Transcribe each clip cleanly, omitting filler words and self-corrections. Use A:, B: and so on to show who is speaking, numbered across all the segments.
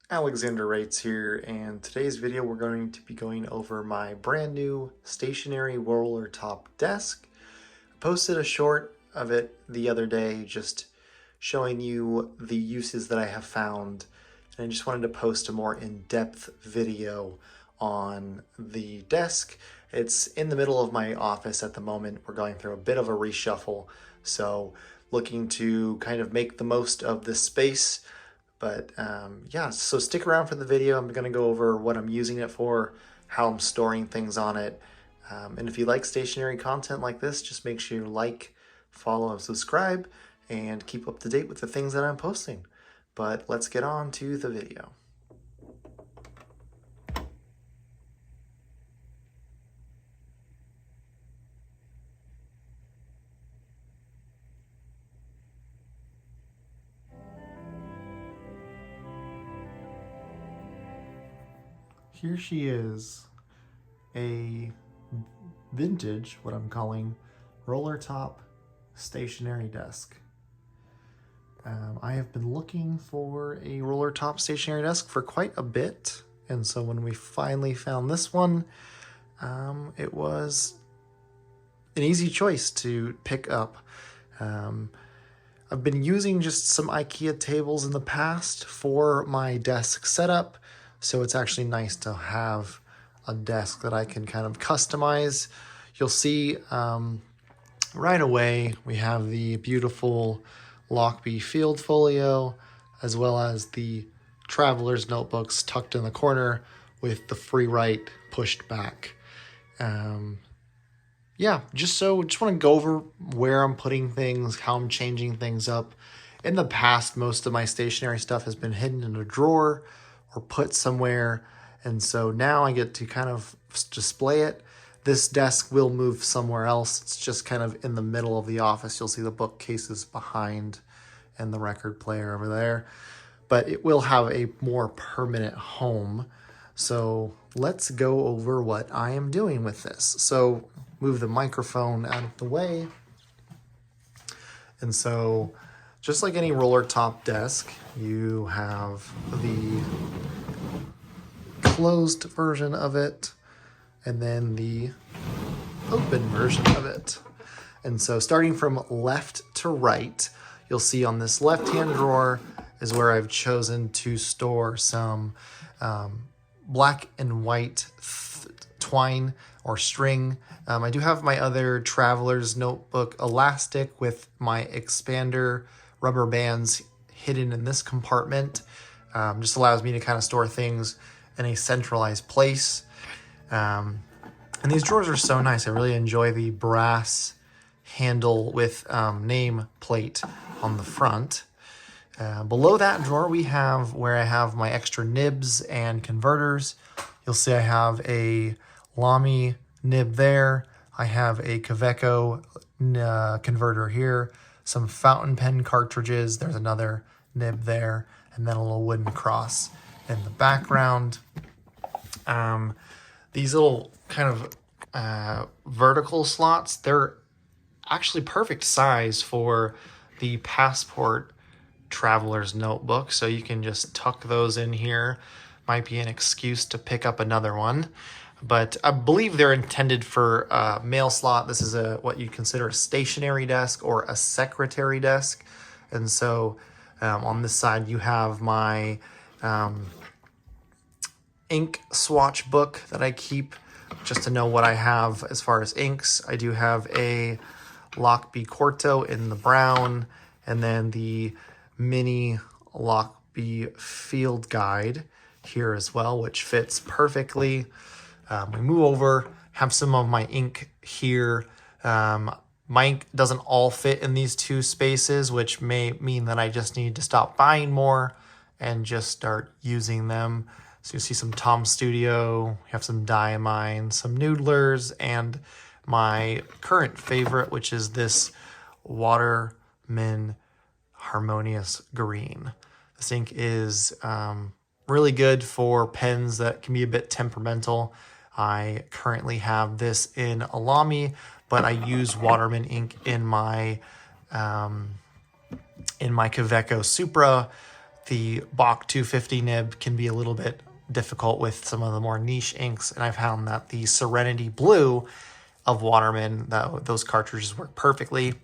A: Alexander Wrights here, and today's video we're going to be going over my brand new stationary roller top desk. I posted a short of it the other day just showing you the uses that I have found, and I just wanted to post a more in-depth video on the desk. It's in the middle of my office at the moment. We're going through a bit of a reshuffle, so looking to kind of make the most of this space. But yeah, so stick around for the video. I'm going to go over what I'm using it for, how I'm storing things on it. And if you like stationary content like this, just make sure you like, follow, and subscribe, and keep up to date with the things that I'm posting. But let's get on to the video. Here she is, a vintage, what I'm calling, roller top stationary desk. I have been looking for a roller top stationary desk for quite a bit, and so when we finally found this one, it was an easy choice to pick up. I've been using just some IKEA tables in the past for my desk setup, so it's actually nice to have a desk that I can kind of customize. You'll see right away we have the beautiful Lockbee field folio, as well as the traveler's notebooks tucked in the corner with the free write pushed back. Yeah, just want to go over where I'm putting things, how I'm changing things up. In the past, most of my stationery stuff has been hidden in a drawer or put somewhere, and so now I get to kind of display it. This desk will move somewhere else. It's just kind of in the middle of the office. You'll see the bookcases behind and the record player over there, but it will have a more permanent home. So let's go over what I am doing with this. So move the microphone out of the way. And so just like any roller top desk, you have the closed version of it and then the open version of it. And so starting from left to right, you'll see on this left-hand drawer is where I've chosen to store some black and white twine or string. I do have my other traveler's notebook elastic with my expander rubber bands hidden in this compartment. Just allows me to kind of store things in a centralized place. And these drawers are so nice. I really enjoy the brass handle with name plate on the front. Below that drawer, we have where I have my extra nibs and converters. You'll see I have a Lamy nib there. I have a Kaweco converter here, some fountain pen cartridges. There's another nib there, and then a little wooden cross in the background. These little kind of vertical slots, they're actually perfect size for the passport traveler's notebook, so you can just tuck those in here. Might be an excuse to pick up another one, but I believe they're intended for a mail slot. This is what you consider a stationary desk or a secretary desk. And so on this side you have my ink swatch book that I keep just to know what I have as far as inks. I do have a Lockbee Quarto in the brown, and then the mini Lockbee field guide here as well, which fits perfectly. We move over, have some of my ink here. My ink doesn't all fit in these two spaces, which may mean that I just need to stop buying more and just start using them. So you see some Tom Studio, we have some Diamine, some Noodlers, and my current favorite, which is this Waterman Harmonious Green. This ink is really good for pens that can be a bit temperamental. I currently have this in a Lamy, but I use Waterman ink in my Kaweco Supra. the Bach 250 nib can be a little bit difficult with some of the more niche inks, and I found that the Serenity Blue of Waterman, those cartridges work perfectly.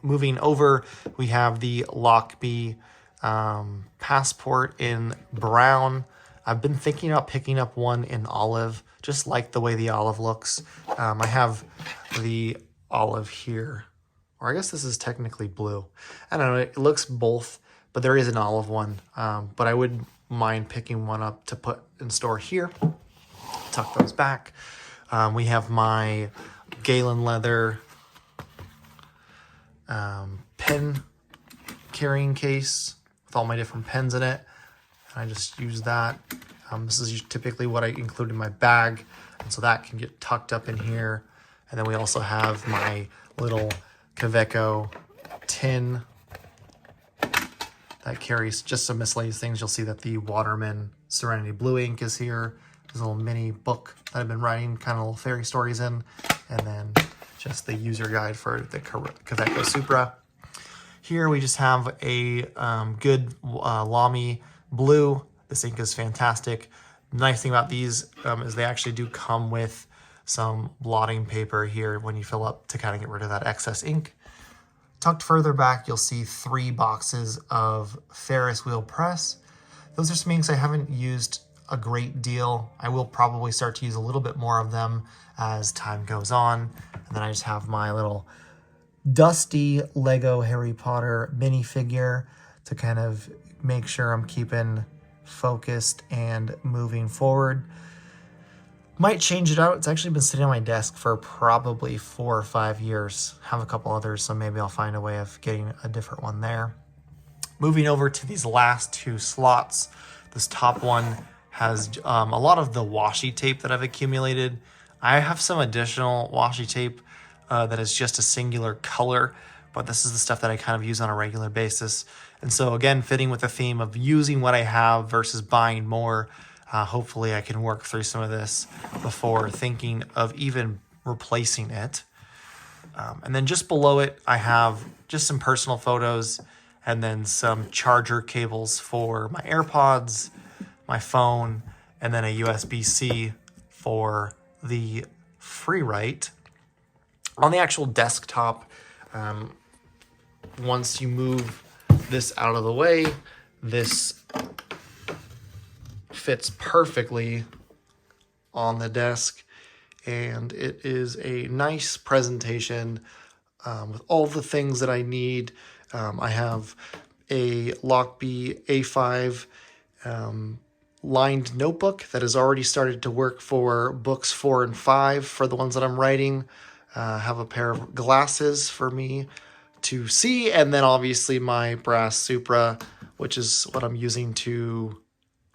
A: Moving over, we have the Lockbee Passport in brown. I've been thinking about picking up one in olive, just like the way the olive looks. I have the olive here, or I guess this is technically blue. I don't know, it looks both, but there is an olive one. But I would mind picking one up to put in store here. Tuck those back. We have my Galen leather pen carrying case with all my different pens in it. And I just use that. This is typically what I include in my bag, and so that can get tucked up in here. And then we also have my little Kaweco tin that carries just some miscellaneous things. You'll see that the Waterman Serenity Blue ink is here. There's a little mini book that I've been writing kind of little fairy stories in, and then just the user guide for the Kaweco Supra. Here we just have a good Lamy blue. This ink is fantastic. The nice thing about these is they actually do come with some blotting paper here when you fill up to kind of get rid of that excess ink. Tucked further back, you'll see 3 boxes of Ferris wheel press. Those are some inks I haven't used a great deal. I will probably start to use a little bit more of them as time goes on. And then I just have my little dusty Lego Harry Potter minifigure to kind of make sure I'm keeping focused and moving forward. Might change it out. It's actually been sitting on my desk for probably 4 or 5 years. Have a couple others, so maybe I'll find a way of getting a different one there. Moving over to these last 2 slots, this top one has a lot of the washi tape that I've accumulated. I have some additional washi tape that is just a singular color, but this is the stuff that I kind of use on a regular basis. And so again, fitting with the theme of using what I have versus buying more, hopefully I can work through some of this before thinking of even replacing it. And then just below it, I have just some personal photos and then some charger cables for my AirPods, my phone, and then a USB-C for the FreeWrite. On the actual desktop, once you move this out of the way, this fits perfectly on the desk, and it is a nice presentation with all the things that I need. I have a Lockbee A5 lined notebook that has already started to work for books 4 and 5 for the ones that I'm writing. Have a pair of glasses for me to see, and then obviously my brass Supra, which is what I'm using to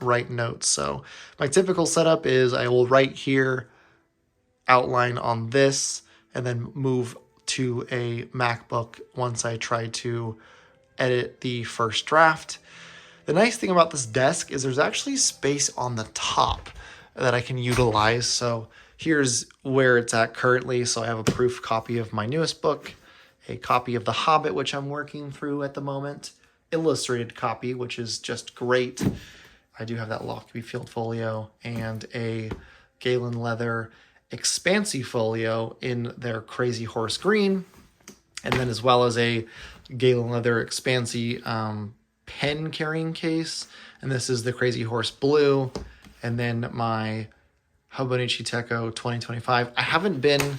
A: write notes. So my typical setup is I will write here, outline on this, and then move to a MacBook once I try to edit the first draft. The nice thing about this desk is there's actually space on the top that I can utilize. So here's where it's at currently. So I have a proof copy of my newest book, a copy of The Hobbit, which I'm working through at the moment, illustrated copy, which is just great. I do have that Lockbee Field Folio and a Galen Leather Expansi Folio in their Crazy Horse Green, and then as well as a Galen Leather Expansi pen carrying case, and this is the Crazy Horse Blue, and then my Hobonichi Techo 2025. I haven't been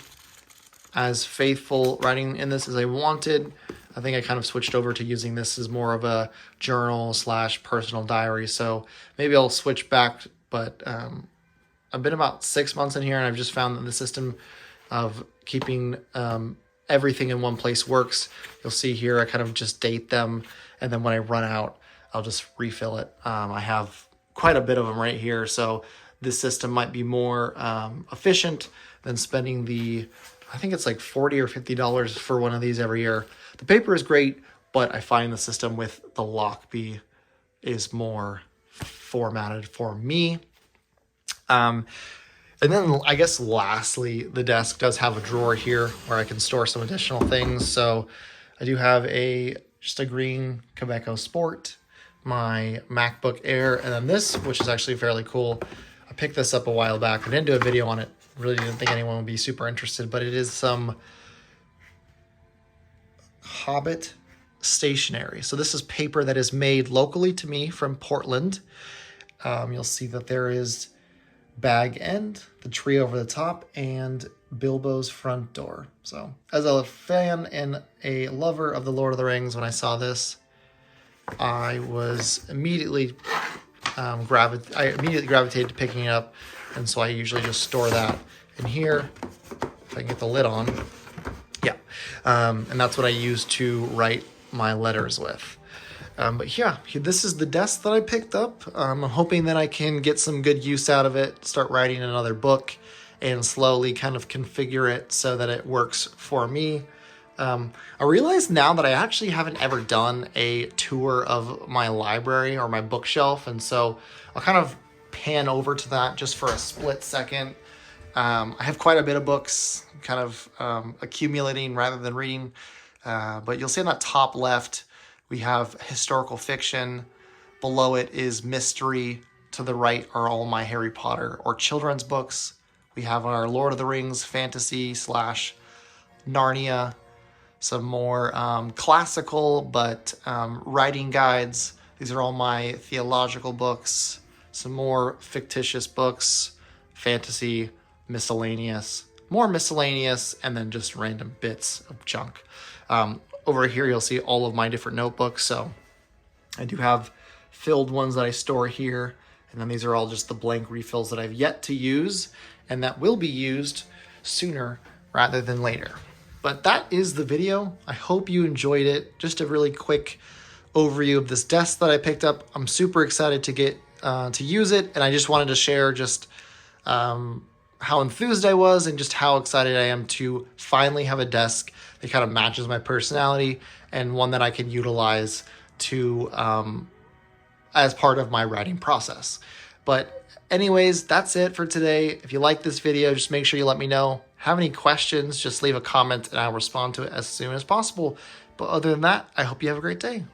A: as faithful writing in this as I wanted. I think I kind of switched over to using this as more of a journal / personal diary, so maybe I'll switch back, but I've been about 6 months in here, and I've just found that the system of keeping everything in one place works. You'll see here I kind of just date them, and then when I run out, I'll just refill it. I have quite a bit of them right here, so this system might be more efficient than spending I think it's like $40 or $50 for one of these every year. The paper is great, but I find the system with the Lockbee is more formatted for me. And then I guess lastly, the desk does have a drawer here where I can store some additional things. So I do have just a green Kaweco Sport, my MacBook Air. And then this, which is actually fairly cool. I picked this up a while back. I didn't do a video on it. Really didn't think anyone would be super interested, but it is some Hobbit stationery. So this is paper that is made locally to me from Portland. You'll see that there is bag end, the tree over the top, and Bilbo's front door. So as a fan and a lover of the Lord of the Rings, when I saw this, I was immediately gravitated to picking it up, and so I usually just store that in here. If I can get the lid on, yeah, and that's what I use to write my letters with. But yeah, this is the desk that I picked up. I'm hoping that I can get some good use out of it, start writing another book, and slowly kind of configure it so that it works for me. I realize now that I actually haven't ever done a tour of my library or my bookshelf, and so I'll kind of pan over to that just for a split second. I have quite a bit of books, kind of accumulating rather than reading, but you'll see on that top left, we have historical fiction. Below it is mystery. To the right are all my Harry Potter or children's books. We have our Lord of the Rings fantasy / Narnia. Some more classical, but writing guides. These are all my theological books. Some more fictitious books, fantasy, miscellaneous, more miscellaneous, and then just random bits of junk. Over here, you'll see all of my different notebooks. So I do have filled ones that I store here. And then these are all just the blank refills that I've yet to use and that will be used sooner rather than later. But that is the video. I hope you enjoyed it. Just a really quick overview of this desk that I picked up. I'm super excited to get to use it. And I just wanted to share just how enthused I was and just how excited I am to finally have a desk that kind of matches my personality and one that I can utilize to as part of my writing process. But anyways, that's it for today. If you like this video, just make sure you let me know. Have any questions, just leave a comment and I'll respond to it as soon as possible. But other than that, I hope you have a great day.